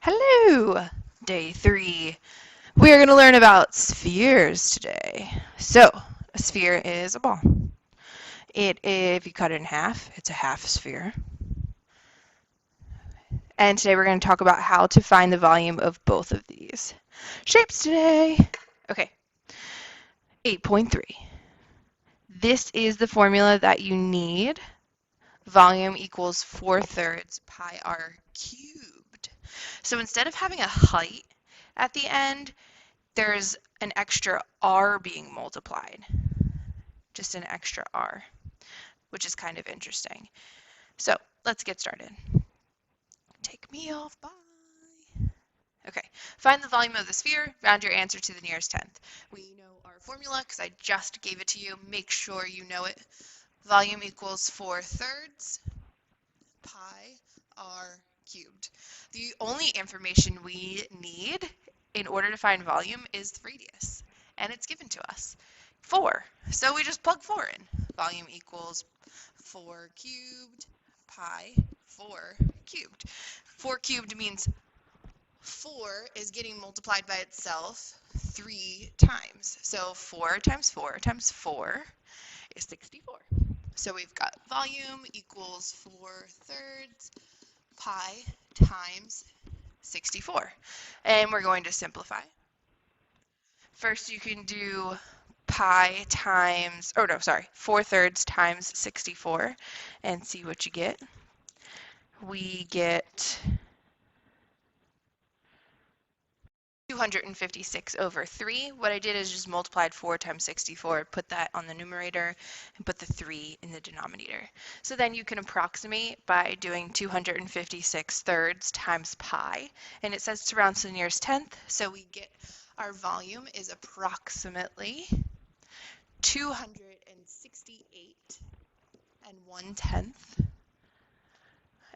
Hello! Day 3. We are going to learn about spheres today. So, a sphere is a ball. If you cut it in half, it's a half sphere. And today we're going to talk about how to find the volume of both of these shapes today. Okay, 8.3. This is the formula that you need. Volume equals 4/3 pi r cubed. So instead of having a height at the end, there's an extra r being multiplied, just an extra r, which is kind of interesting. So let's get started. Take me off, bye. Okay, find the volume of the sphere, round your answer to the nearest tenth. We know our formula because I just gave it to you. Make sure you know it. Volume equals 4/3 pi r cubed. The only information we need in order to find volume is the radius, and it's given to us, 4. So we just plug 4 in. Volume equals 4 cubed pi 4 cubed. 4 cubed means 4 is getting multiplied by itself 3 times. So 4 times 4 times 4 is 64. So we've got volume equals 4/3 pi times 64. And we're going to simplify. First you can do pi times, 4/3 times 64 and see what you get. We get 256/3. What I did is just multiplied 4 times 64, put that on the numerator, and put the 3 in the denominator. So then you can approximate by doing 256/3 times pi, and it says to round to the nearest tenth, so we get our volume is approximately 268 and 1/10,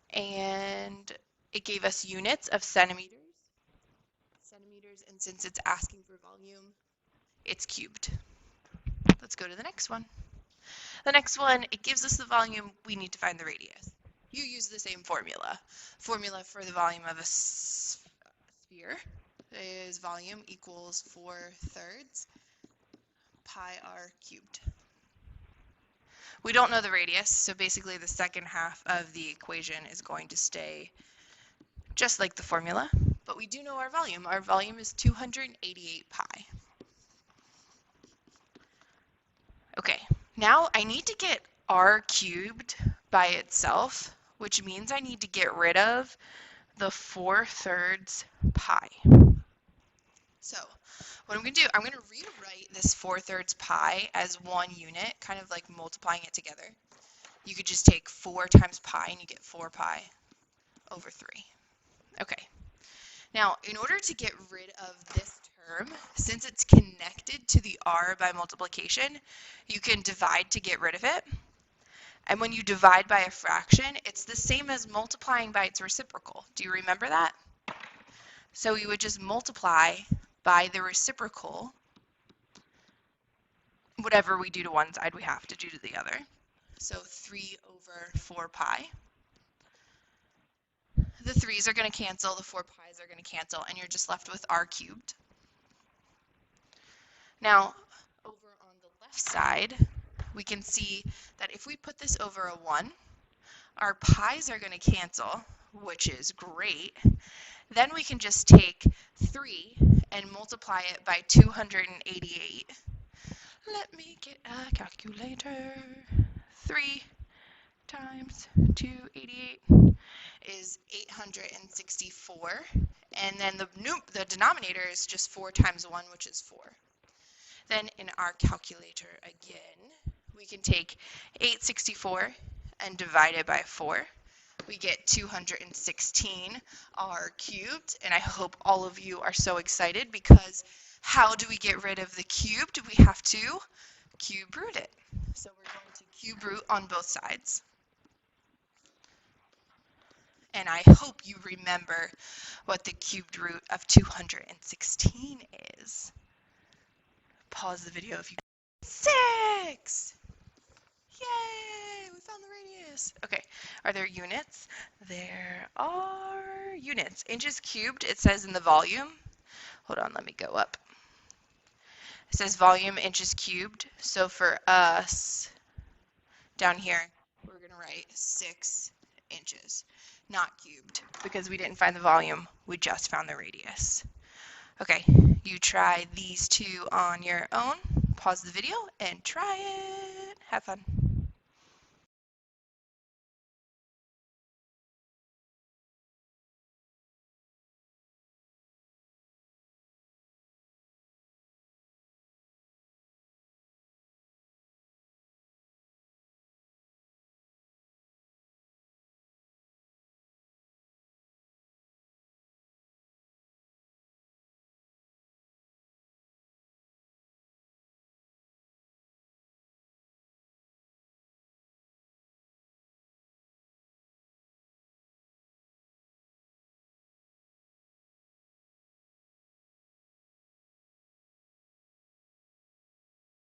and it gave us units of centimeters, and since it's asking for volume, it's cubed. Let's go to the next one. The next one, it gives us the volume, we need to find the radius. You use the same formula. Formula for the volume of a sphere is volume equals 4/3 pi r cubed. We don't know the radius, so basically the second half of the equation is going to stay just like the formula, but we do know our volume. Our volume is 288 pi. Okay, now I need to get r cubed by itself, which means I need to get rid of the 4/3 pi. So what I'm going to do, I'm going to rewrite this 4/3 pi as one unit, kind of like multiplying it together. You could just take 4 times pi and you get 4 pi over 3. Okay. Now, in order to get rid of this term, since it's connected to the r by multiplication, you can divide to get rid of it. And when you divide by a fraction, it's the same as multiplying by its reciprocal. Do you remember that? So we would just multiply by the reciprocal. Whatever we do to one side, we have to do to the other. So 3 over 4 pi. The 3's are going to cancel, the 4 pi's are going to cancel, and you're just left with r cubed. Now, over on the left side, we can see that if we put this over a 1, our pi's are going to cancel, which is great. Then we can just take 3 and multiply it by 288. Let me get a calculator. 3 times 288 is 864. And then the denominator is just 4 times 1, which is 4. Then in our calculator again, we can take 864 and divide it by 4. We get 216 r cubed, and I hope all of you are so excited because how do we get rid of the cubed? We have to cube root it. So we're going to cube root on both sides. And I hope you remember what the cubed root of 216 is. Pause the video if you 6! Yay! We found the radius. Okay, are there units? There are units. Inches cubed, it says in the volume. Hold on, let me go up. It says volume inches cubed. So for us, down here, we're going to write 6 inches, not cubed, because we didn't find the volume. We just found the radius. Okay, you try these two on your own. Pause the video and try it. Have fun.